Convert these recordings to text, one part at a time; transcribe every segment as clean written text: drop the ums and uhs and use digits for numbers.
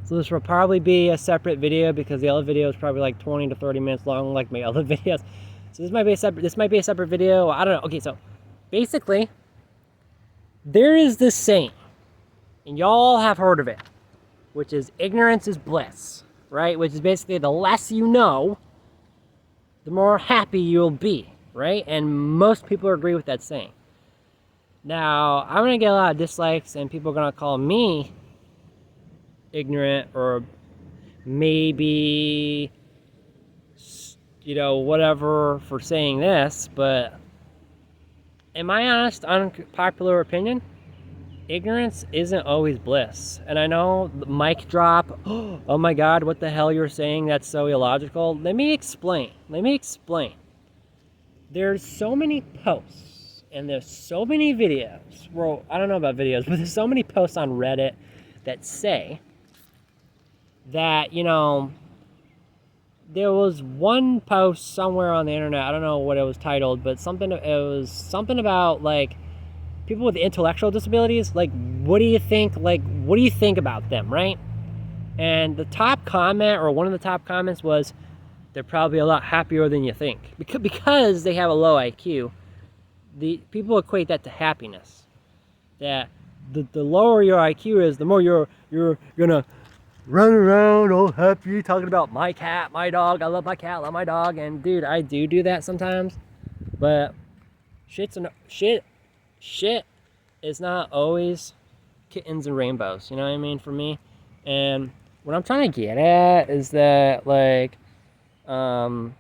So this will probably be a separate video because the other video is probably like 20 to 30 minutes long, like my other videos. So this might be a separate video. I don't know. Okay, so basically, there is this saying, and y'all have heard of it, which is ignorance is bliss, right? Which is basically the less you know, the more happy you'll be, right? And most people agree with that saying. Now, I'm gonna get a lot of dislikes, and people are gonna call me ignorant or maybe, you know, whatever for saying this, but in my honest, unpopular opinion, ignorance isn't always bliss. And I know the mic drop, oh my god, what the hell you're saying, that's so illogical. Let me explain. There's so many posts and there's so many videos. Well, I don't know about videos, but there's so many posts on Reddit that say that, you know, there was one post somewhere on the internet, I don't know what it was titled, but it was something about like people with intellectual disabilities, like what do you think about them, right? And the top comment, or one of the top comments, was they're probably a lot happier than you think because they have a low IQ. The people equate that to happiness, that the lower your IQ is, the more you're gonna run around all happy talking about my cat, my dog, I love my cat, love my dog. And dude, I do that sometimes, but shit is not always kittens and rainbows, you know what I mean, for me. And what I'm trying to get at is that, like, sorry,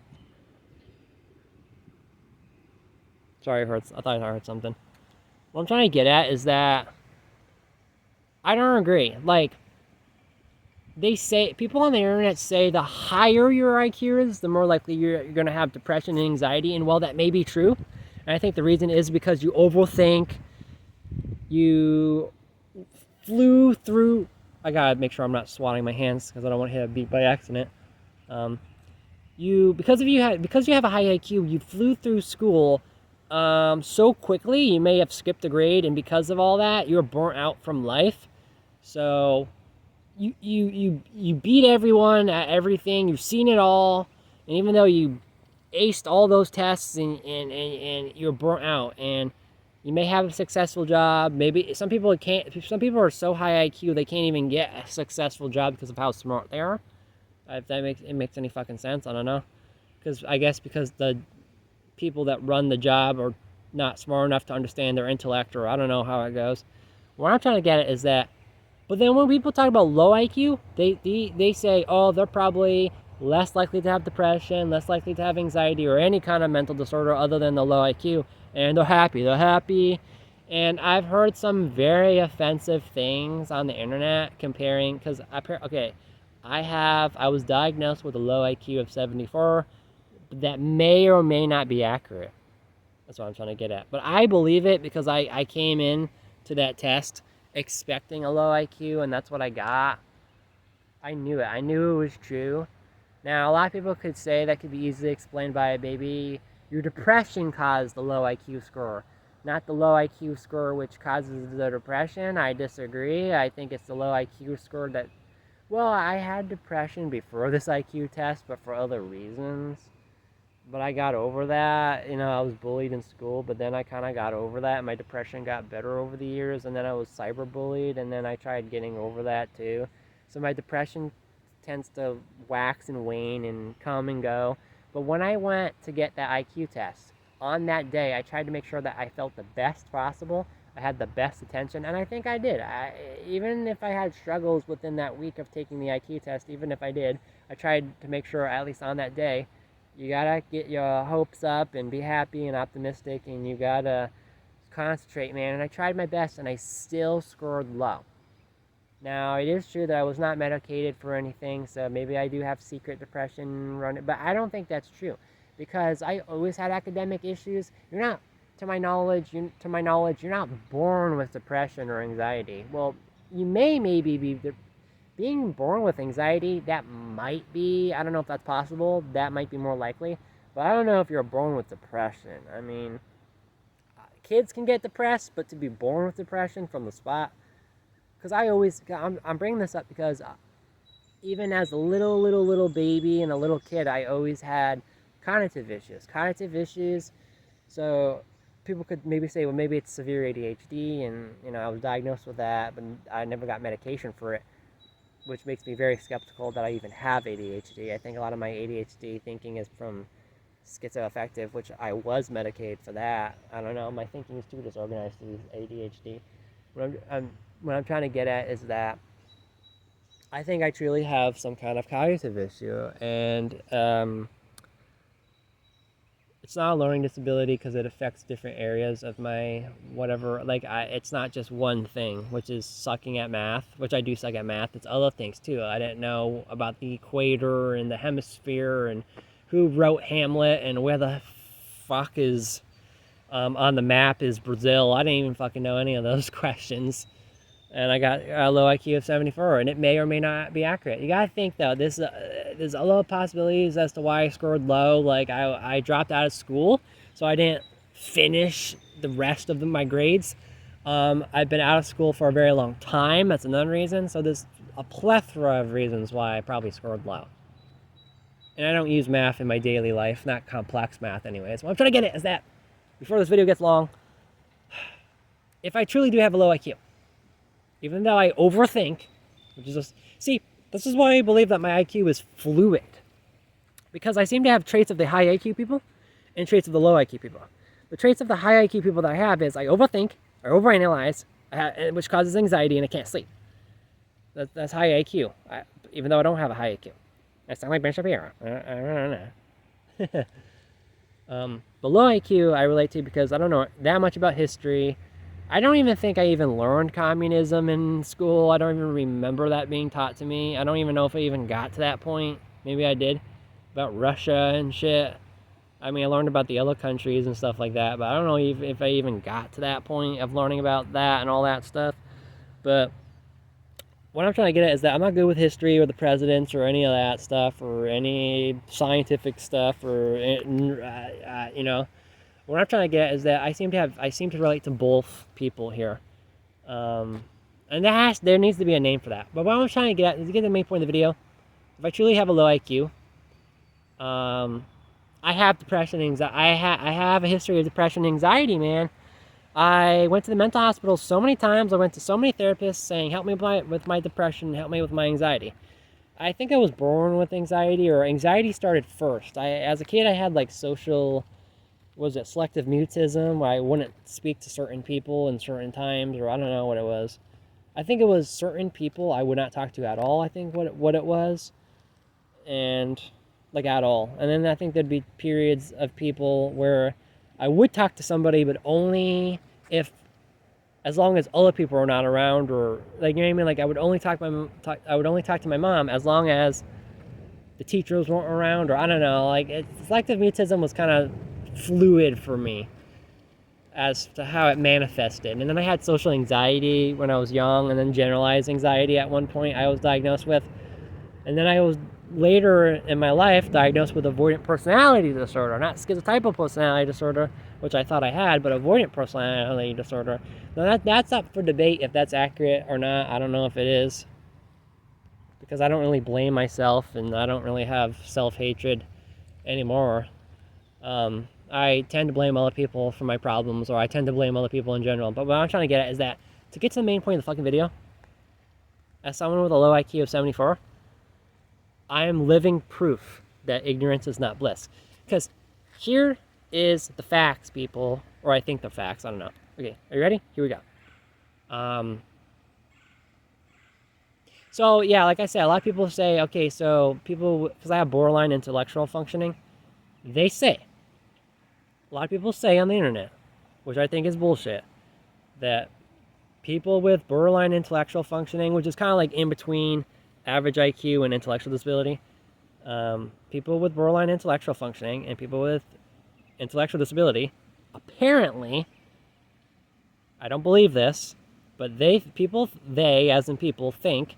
I thought I heard something. What I'm trying to get at is that I don't agree. Like, they say, people on the internet say the higher your IQ is, the more likely you're going to have depression and anxiety. And while that may be true, and I think the reason is because you overthink, you flew through. I gotta make sure I'm not swatting my hands because I don't want to hit a beat by accident. Because you have a high IQ, you flew through school so quickly. You may have skipped a grade, and because of all that, you're burnt out from life. So you beat everyone at everything. You've seen it all, and even though you aced all those tests and you're burnt out, and you may have a successful job. Maybe some people are so high IQ they can't even get a successful job because of how smart they are. If that makes any fucking sense, I don't know. Because the people that run the job are not smart enough to understand their intellect, or I don't know how it goes. What I'm trying to get at is that, but then when people talk about low IQ, they say, oh, they're probably less likely to have depression, less likely to have anxiety, or any kind of mental disorder other than the low IQ. And they're happy. And I've heard some very offensive things on the internet comparing, because, okay, I was diagnosed with a low IQ of 74, but that may or may not be accurate. That's what I'm trying to get at. But I believe it because I came in to that test expecting a low IQ, and that's what I got. I knew it was true. Now, a lot of people could say that could be easily explained by maybe your depression caused the low IQ score, not the low IQ score which causes the depression. I disagree. I think it's the low IQ score that, well, I had depression before this IQ test, but for other reasons. But I got over that. You know, I was bullied in school, but then I kind of got over that. My depression got better over the years, and then I was cyberbullied, and then I tried getting over that too. So my depression tends to wax and wane and come and go. But when I went to get that IQ test, on that day, I tried to make sure that I felt the best possible. I had the best attention, and I think I did. Even if I had struggles within that week of taking the IQ test, even if I did, I tried to make sure, at least on that day, you gotta get your hopes up and be happy and optimistic, and you gotta concentrate, man. And I tried my best, and I still scored low. Now, it is true that I was not medicated for anything, so maybe I do have secret depression running, but I don't think that's true, because I always had academic issues. You're not, to my knowledge, you're not born with depression or anxiety. Well, you maybe be being born with anxiety. That might be, I don't know if that's possible. That might be more likely, but I don't know if you're born with depression. I mean, kids can get depressed, but to be born with depression from the spot. Because I'm bringing this up because even as a little baby and a little kid, I always had cognitive issues. Cognitive issues. So people could maybe say, well, maybe it's severe ADHD, and I was diagnosed with that, but I never got medication for it, which makes me very skeptical that I even have ADHD. I think a lot of my ADHD thinking is from schizoaffective, which I was medicated for that. I don't know. My thinking is too disorganized to use ADHD. What I'm trying to get at is that I think I truly have some kind of cognitive issue, and it's not a learning disability because it affects different areas of my whatever. Like, it's not just one thing, which is sucking at math, which I do suck at math. It's other things too. I didn't know about the equator and the hemisphere and who wrote Hamlet and where the fuck is on the map is Brazil. I didn't even fucking know any of those questions. And I got a low IQ of 74, and it may or may not be accurate. You gotta think though, there's a lot of possibilities as to why I scored low. Like, I dropped out of school, so I didn't finish the rest of my grades. I've been out of school for a very long time. That's another reason. So there's a plethora of reasons why I probably scored low. And I don't use math in my daily life, not complex math anyways. What I'm trying to get at is that, before this video gets long, if I truly do have a low IQ, even though I overthink, which is just, see, this is why I believe that my IQ is fluid. Because I seem to have traits of the high IQ people and traits of the low IQ people. The traits of the high IQ people that I have is I overthink, I overanalyze, which causes anxiety, and I can't sleep. That's high IQ, even though I don't have a high IQ. I sound like Ben Shapiro. The low IQ I relate to because I don't know that much about history. I don't even think I even learned communism in school. I don't even remember that being taught to me. I don't even know if I even got to that point. Maybe I did. About Russia and shit. I mean, I learned about the other countries and stuff like that, but I don't know if I even got to that point of learning about that and all that stuff. But what I'm trying to get at is that I'm not good with history or the presidents or any of that stuff or any scientific stuff or, what I'm trying to get is that I seem to relate to both people here, and there needs to be a name for that. But what I'm trying to get at is to get the main point of the video. If I truly have a low IQ, I have depression, anxiety. I have a history of depression, and anxiety, man. I went to the mental hospital so many times. I went to so many therapists saying, "Help me with my depression. Help me with my anxiety." I think I was born with anxiety, or anxiety started first. As a kid, I had like selective mutism, where I wouldn't speak to certain people in certain times, or I don't know what it was. I think it was certain people I would not talk to at all, I think what it was. And, like, at all. And then I think there'd be periods of people where I would talk to somebody, but only as long as other people are not around, or, like, you know what I mean? Like, I would only talk to my mom as long as the teachers weren't around, or I don't know. Like, selective mutism was kind of fluid for me as to how it manifested. And then I had social anxiety when I was young, and then generalized anxiety at one point I was diagnosed with. And then I was later in my life diagnosed with avoidant personality disorder, not schizotypal personality disorder, which I thought I had, but avoidant personality disorder. Now that's up for debate if that's accurate or not. I don't know if it is, because I don't really blame myself, and I don't really have self-hatred anymore. I tend to blame other people for my problems, or I tend to blame other people in general. But what I'm trying to get at is that, to get to the main point of the fucking video, as someone with a low IQ of 74, I am living proof that ignorance is not bliss. Because here is the facts, people. Or I think the facts, I don't know. Okay, are you ready? Here we go. So, yeah, like I said, a lot of people say, okay, so people, because I have borderline intellectual functioning, a lot of people say on the internet, which I think is bullshit, that people with borderline intellectual functioning, which is kind of like in between average IQ and intellectual disability, people with borderline intellectual functioning and people with intellectual disability, apparently, I don't believe this, but they as in people, think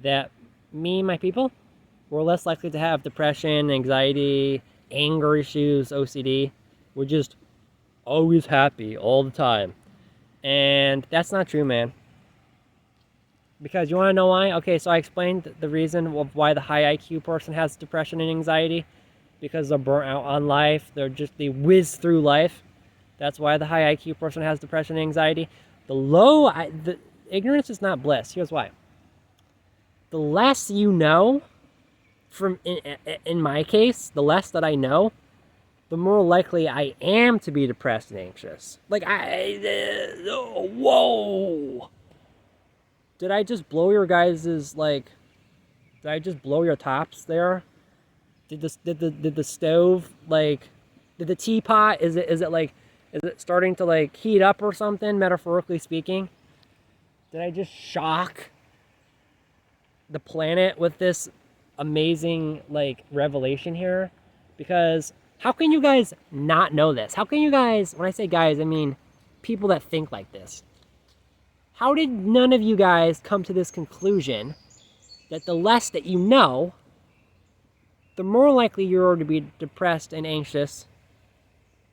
that me and my people were less likely to have depression, anxiety, anger issues, OCD. We're just always happy all the time. And that's not true, man. Because you want to know why? Okay, so I explained the reason of why the high IQ person has depression and anxiety. Because they're burnt out on life. They whiz through life. That's why the high IQ person has depression and anxiety. The ignorance is not bliss. Here's why. The less you know, in my case, the less that I know, the more likely I am to be depressed and anxious. Whoa! Did I just blow your guys's, like, did I just blow your tops there? Did the stove, like, did the teapot, is it starting to, like, heat up or something, metaphorically speaking? Did I just shock the planet with this amazing, like, revelation here? Because how can you guys not know this? How can you guys, when I say guys, I mean people that think like this. How did none of you guys come to this conclusion that the less that you know, the more likely you are to be depressed and anxious,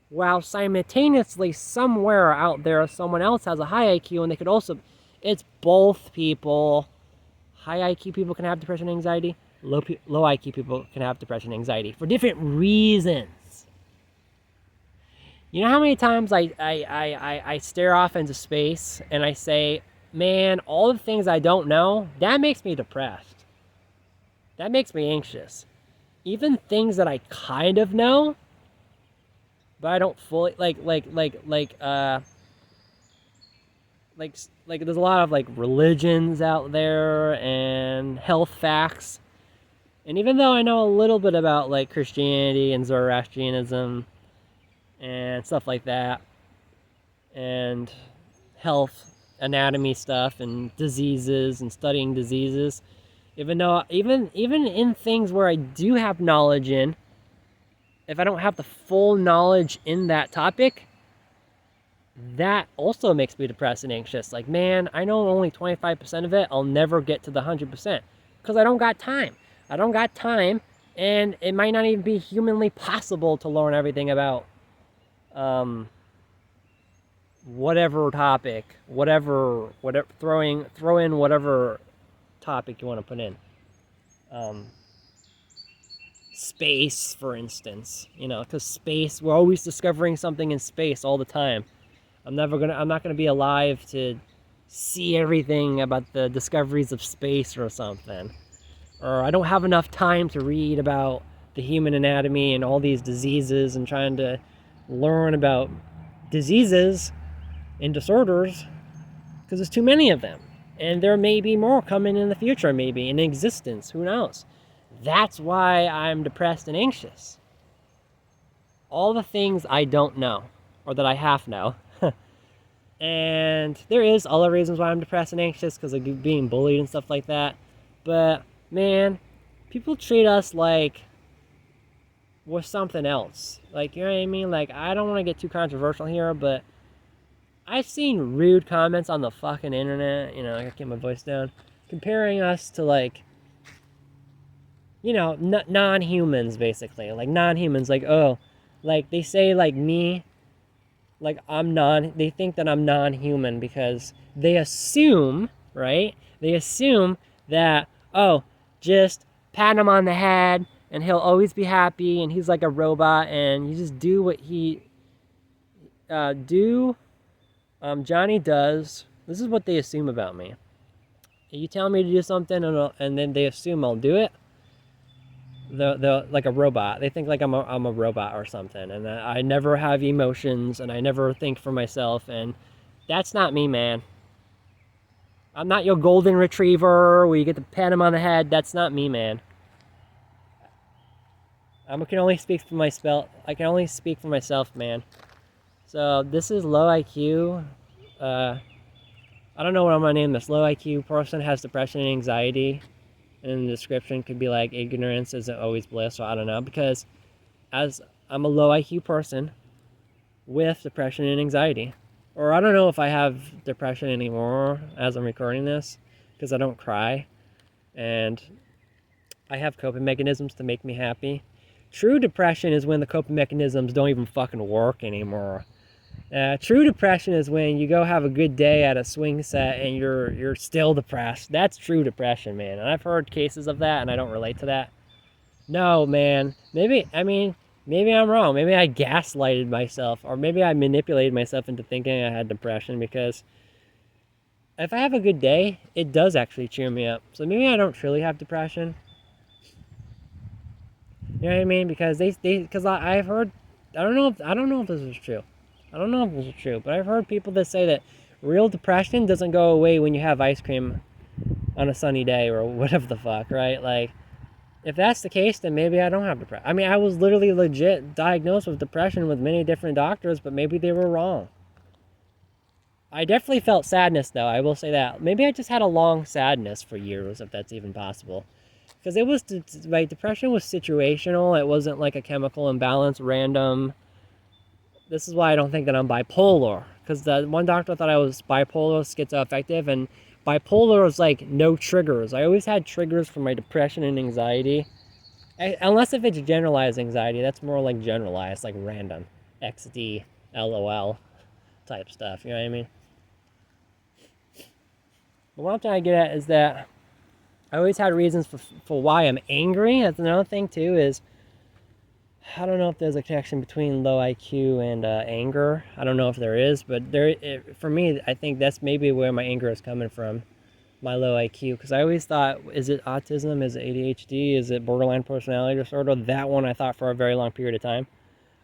while simultaneously somewhere out there someone else has a high IQ and they could also, it's both people. High IQ people can have depression and anxiety. Low IQ people can have depression and anxiety for different reasons. You know how many times I stare off into space and I say, man, all the things I don't know, that makes me depressed. That makes me anxious. Even things that I kind of know, but I don't fully, like there's a lot of, like, religions out there and health facts. And even though I know a little bit about, like, Christianity and Zoroastrianism and stuff like that, and health anatomy stuff and diseases and studying diseases, even in things where I do have knowledge in, if I don't have the full knowledge in that topic, that also makes me depressed and anxious. Like, man, I know only 25% of it. I'll never get to the 100% because I don't got time. I don't got time, and it might not even be humanly possible to learn everything about whatever topic, whatever, throw in whatever topic you want to put in. Space, for instance, because space, we're always discovering something in space all the time. I'm not gonna be alive to see everything about the discoveries of space or something. Or I don't have enough time to read about the human anatomy and all these diseases and trying to learn about diseases and disorders because there's too many of them. And there may be more coming in the future, maybe in existence, who knows? That's why I'm depressed and anxious. All the things I don't know, or that I half know. And there is other reasons why I'm depressed and anxious, because of being bullied and stuff like that. But, man, people treat us like we're something else. Like, you know what I mean? Like, I don't want to get too controversial here, but I've seen rude comments on the fucking internet, I gotta keep my voice down, comparing us to, like, non-humans, basically. Like, non-humans, like, oh, like, they say, like, me, like, they think that I'm non-human because they assume, right? They assume that, oh, just pat him on the head and he'll always be happy and he's like a robot and you just do what Johnny does. This is what they assume about me. You tell me to do something and then they assume I'll do it. They're like a robot. They think like I'm a robot or something, and I never have emotions, and I never think for myself, and that's not me, man. I'm not your golden retriever where you get to pat him on the head. That's not me, man. I can only speak for myself. I can only speak for myself, man. So this is low IQ. I don't know what I'm gonna name this. Low IQ person has depression and anxiety. And the description could be like, ignorance isn't always bliss, or I don't know, because as I'm a low IQ person with depression and anxiety, or I don't know if I have depression anymore as I'm recording this, because I don't cry, and I have coping mechanisms to make me happy. True depression is when the coping mechanisms don't even fucking work anymore. True depression is when you go have a good day at a swing set and you're still depressed. That's true depression, man. And I've heard cases of that, and I don't relate to that. No, man. Maybe I'm wrong. Maybe I gaslighted myself, or maybe I manipulated myself into thinking I had depression, because if I have a good day, it does actually cheer me up. So maybe I don't truly have depression. You know what I mean? Because because I've heard, I don't know if this is true. I don't know if this is true, but I've heard people that say that real depression doesn't go away when you have ice cream on a sunny day or whatever the fuck, right? Like, if that's the case, then maybe I don't have depression. I mean, I was literally legit diagnosed with depression with many different doctors, but maybe they were wrong. I definitely felt sadness, though. I will say that. Maybe I just had a long sadness for years, if that's even possible. Because it was, like, depression was situational. It wasn't like a chemical imbalance, random. This is why I don't think that I'm bipolar. Because the one doctor thought I was bipolar, schizoaffective, and bipolar is like no triggers. I always had triggers for my depression and anxiety. Unless if it's generalized anxiety, that's more like generalized, like random. XD, LOL type stuff, you know what I mean? But what I'm trying to get at is that I always had reasons for why I'm angry. That's another thing, too, is I don't know if there's a connection between low IQ and anger. I don't know if there is, but for me, I think that's maybe where my anger is coming from, my low IQ. Because I always thought, is it autism? Is it ADHD? Is it borderline personality disorder? That one I thought for a very long period of time.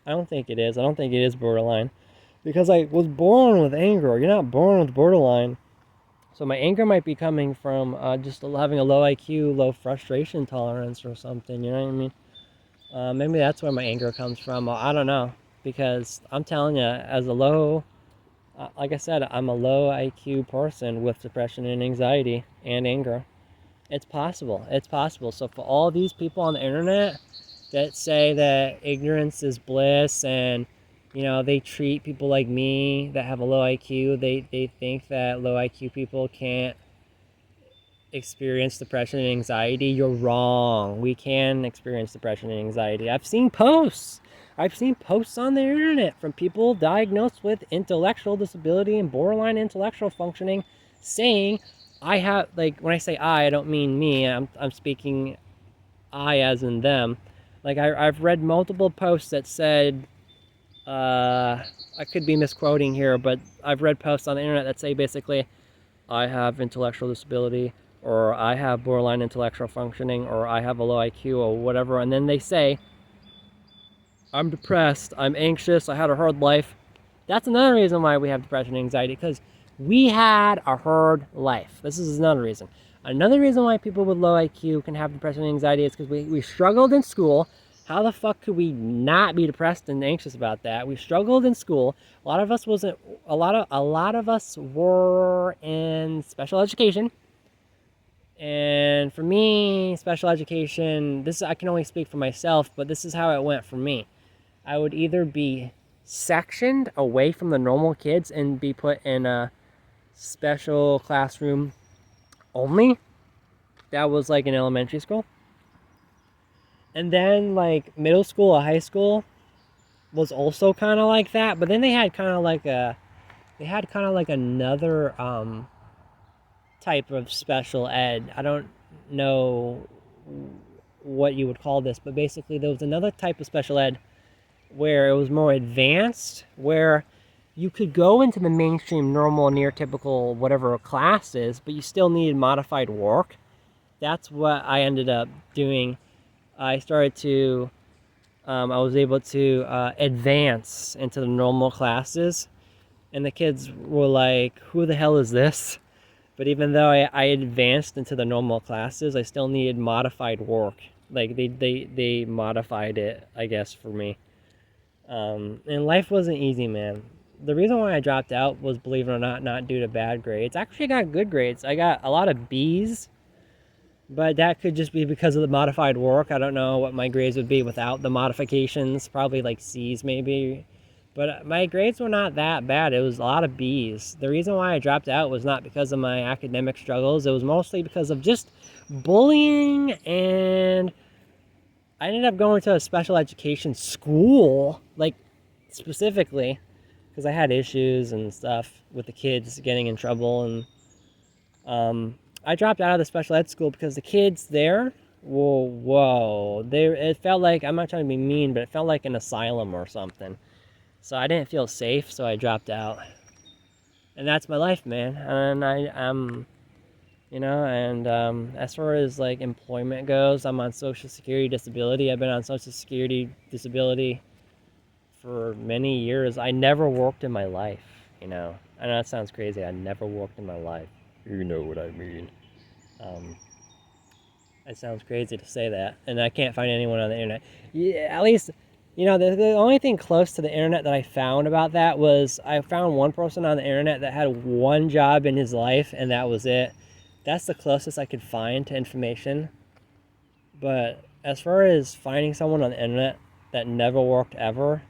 I don't think it is. I don't think it is borderline. Because I was born with anger. You're not born with borderline. So my anger might be coming from just having a low IQ, low frustration tolerance or something, you know what I mean? Maybe that's where my anger comes from. I don't know. Because I'm telling you, as a low, like I said, I'm a low IQ person with depression and anxiety and anger. It's possible. It's possible. So for all these people on the internet that say that ignorance is bliss, and they treat people like me that have a low IQ, they think that low IQ people can't experience depression and anxiety. You're wrong. We can experience depression and anxiety. I've seen posts on the internet from people diagnosed with intellectual disability and borderline intellectual functioning saying, I have, like, when I say I don't mean me. I'm speaking I as in them. Like, I've read multiple posts that said, I could be misquoting here, but I've read posts on the internet that say basically, I have intellectual disability, or I have borderline intellectual functioning, or I have a low IQ, or whatever, and then they say, I'm depressed, I'm anxious, I had a hard life. That's another reason why we have depression and anxiety, because we had a hard life. This is another reason. Another reason why people with low IQ can have depression and anxiety is because we struggled in school. How the fuck could we not be depressed and anxious about that? We struggled in school. A lot of us were in special education. And for me, special education, I can only speak for myself, but this is how it went for me. I would either be sectioned away from the normal kids and be put in a special classroom only. That was like in elementary school. And then like middle school or high school was also kind of like that, but then they had kind of like another type of special ed. I don't know what you would call this, but basically there was another type of special ed where it was more advanced, where you could go into the mainstream normal near typical whatever classes, but you still needed modified work. That's what I ended up doing. I was able to advance into the normal classes, and the kids were like, who the hell is this? But even though I advanced into the normal classes, I still needed modified work. Like, they modified it, I guess, for me. And life wasn't easy, man. The reason why I dropped out was, believe it or not due to bad grades. Actually, I got good grades. I got a lot of B's. But that could just be because of the modified work. I don't know what my grades would be without the modifications. Probably like C's maybe. But my grades were not that bad. It was a lot of B's. The reason why I dropped out was not because of my academic struggles. It was mostly because of just bullying. And I ended up going to a special education school, like specifically. because I had issues and stuff with the kids getting in trouble, and I dropped out of the special ed school because the kids there, whoa, it felt like, I'm not trying to be mean, but it felt like an asylum or something. So I didn't feel safe, so I dropped out. And that's my life, man. And as far as like employment goes, I'm on Social Security disability. I've been on Social Security disability for many years. I never worked in my life, I know that sounds crazy. I never worked in my life. You know what I mean. It sounds crazy to say that, and I can't find anyone on the internet. Yeah, at least, the only thing close to the internet that I found about that was I found one person on the internet that had one job in his life, and that was it. That's the closest I could find to information. But as far as finding someone on the internet that never worked ever,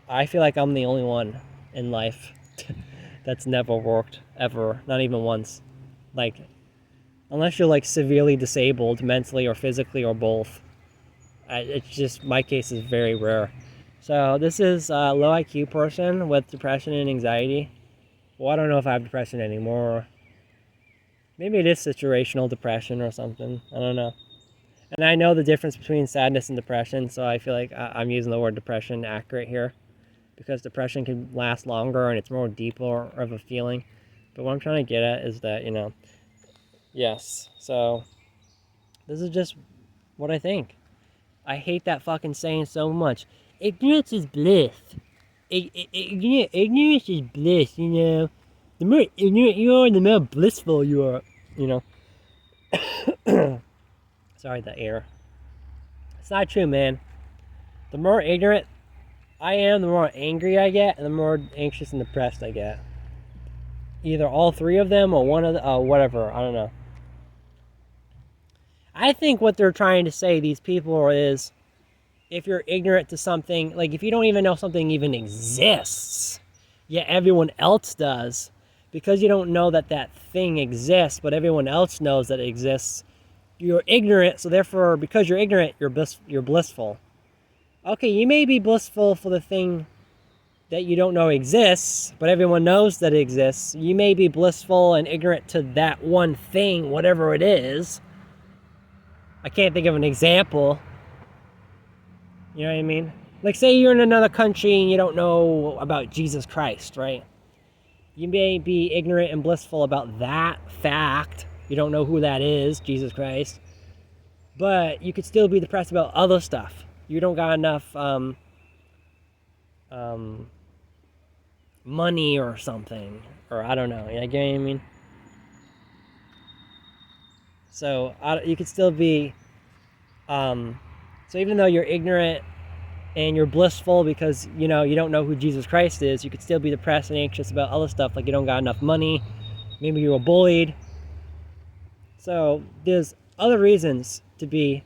I feel like I'm the only one in life that's never worked ever, not even once. Like, unless you're like severely disabled mentally or physically or both. It's just, my case is very rare. So this is a low IQ person with depression and anxiety. Well, I don't know if I have depression anymore. Maybe it is situational depression or something. I don't know. And I know the difference between sadness and depression, so I feel like I'm using the word depression accurate here, because depression can last longer and it's more deeper of a feeling. But what I'm trying to get at is that, yes. So this is just what I think. I hate that fucking saying so much. Ignorance is bliss. Ignorance is bliss, The more ignorant you are, the more blissful you are, Sorry, the air. It's not true, man. The more ignorant I am, the more angry I get, and the more anxious and depressed I get. Either all three of them or one of the, whatever, I don't know. I think what they're trying to say, these people, is if you're ignorant to something, like if you don't even know something even exists, yet everyone else does, because you don't know that that thing exists, but everyone else knows that it exists, you're ignorant, so therefore, because you're ignorant, you're blissful. Okay, you may be blissful for the thing that you don't know exists, but everyone knows that it exists. You may be blissful and ignorant to that one thing, whatever it is. I can't think of an example. You know what I mean? Like, say you're in another country and you don't know about Jesus Christ, right? You may be ignorant and blissful about that fact. You don't know who that is, Jesus Christ. But you could still be depressed about other stuff. You don't got enough money or something. Or I don't know. You get what I mean? So you could still be... so even though you're ignorant and you're blissful because, you don't know who Jesus Christ is, you could still be depressed and anxious about other stuff, like you don't got enough money, maybe you were bullied. So there's other reasons to be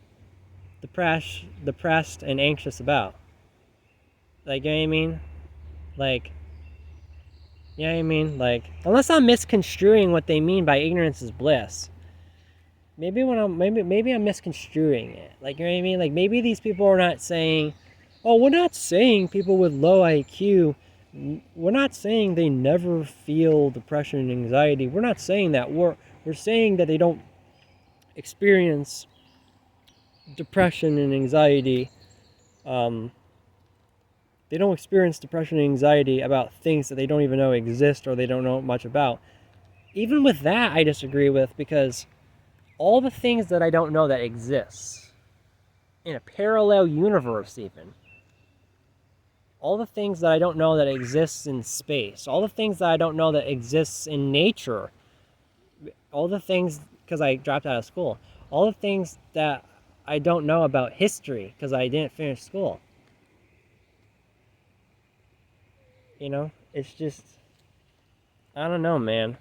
depressed and anxious about. Like, you know what I mean? Like, you know what I mean? Like, unless I'm misconstruing what they mean by ignorance is bliss. Maybe I'm misconstruing it. Like, you know what I mean? Like, maybe these people are not saying, oh, we're not saying people with low IQ, we're not saying they never feel depression and anxiety. We're not saying that. We're saying that they don't experience depression and anxiety. They don't experience depression and anxiety about things that they don't even know exist or they don't know much about. Even with that, I disagree with, because all the things that I don't know that exists in a parallel universe, even all the things that I don't know that exists in space, all the things that I don't know that exists in nature, all the things, because I dropped out of school, all the things that I don't know about history because I didn't finish school. It's just, I don't know, man.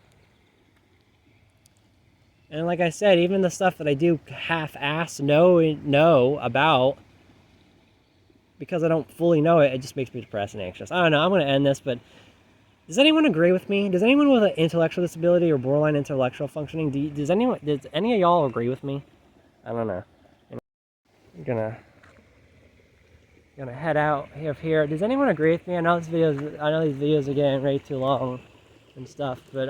And like I said, even the stuff that I do half-ass know about, because I don't fully know it, it just makes me depressed and anxious. I don't know, I'm going to end this, but does anyone agree with me? Does anyone with an intellectual disability or borderline intellectual functioning, does any of y'all agree with me? I don't know. I'm gonna gonna head out of here. Does anyone agree with me? I know these videos are getting way too long and stuff, but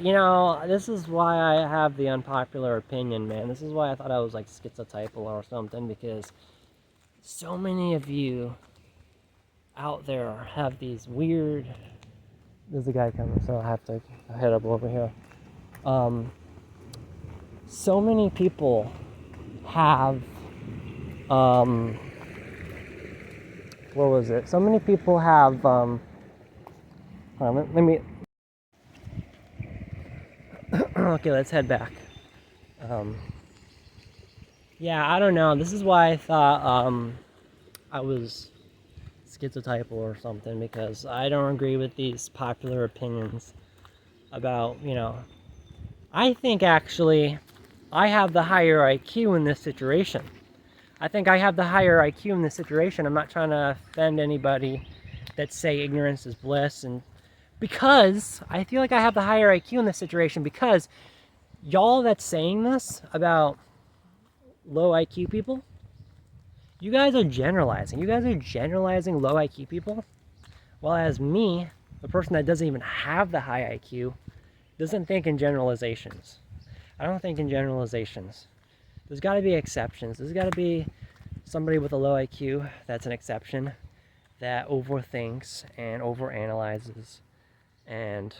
you know, this is why I have the unpopular opinion, man. This is why I thought I was like schizotypal or something, because so many of you out there have these weird. There's a guy coming, so I have to head up over here. So many people have what was it? So many people have hold on, let me okay, let's head back. Yeah, I don't know. This is why I thought I was schizotypal or something, because I don't agree with these popular opinions about, you know, I think actually I have the higher IQ in this situation. I think I have the higher IQ in this situation. I'm not trying to offend anybody that say ignorance is bliss, and because I feel like I have the higher IQ in this situation, because y'all that's saying this about low IQ people, you guys are generalizing. You guys are generalizing low IQ people, while as me, the person that doesn't even have the high IQ, doesn't think in generalizations. I don't think in generalizations. There's got to be exceptions. There's got to be somebody with a low IQ that's an exception, that overthinks and overanalyzes and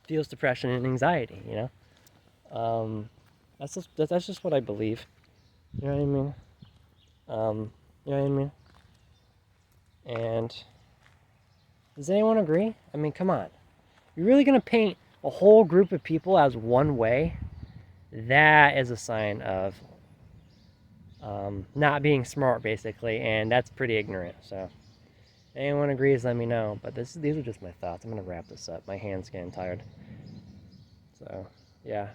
feels depression and anxiety, you know? That's just what I believe. You know what I mean? You know what I mean? And does anyone agree? I mean, come on. You're really gonna paint a whole group of people as one way? That is a sign of not being smart, basically, and that's pretty ignorant. So, if anyone agrees, let me know. But these are just my thoughts. I'm gonna wrap this up. My hand's getting tired. So, yeah.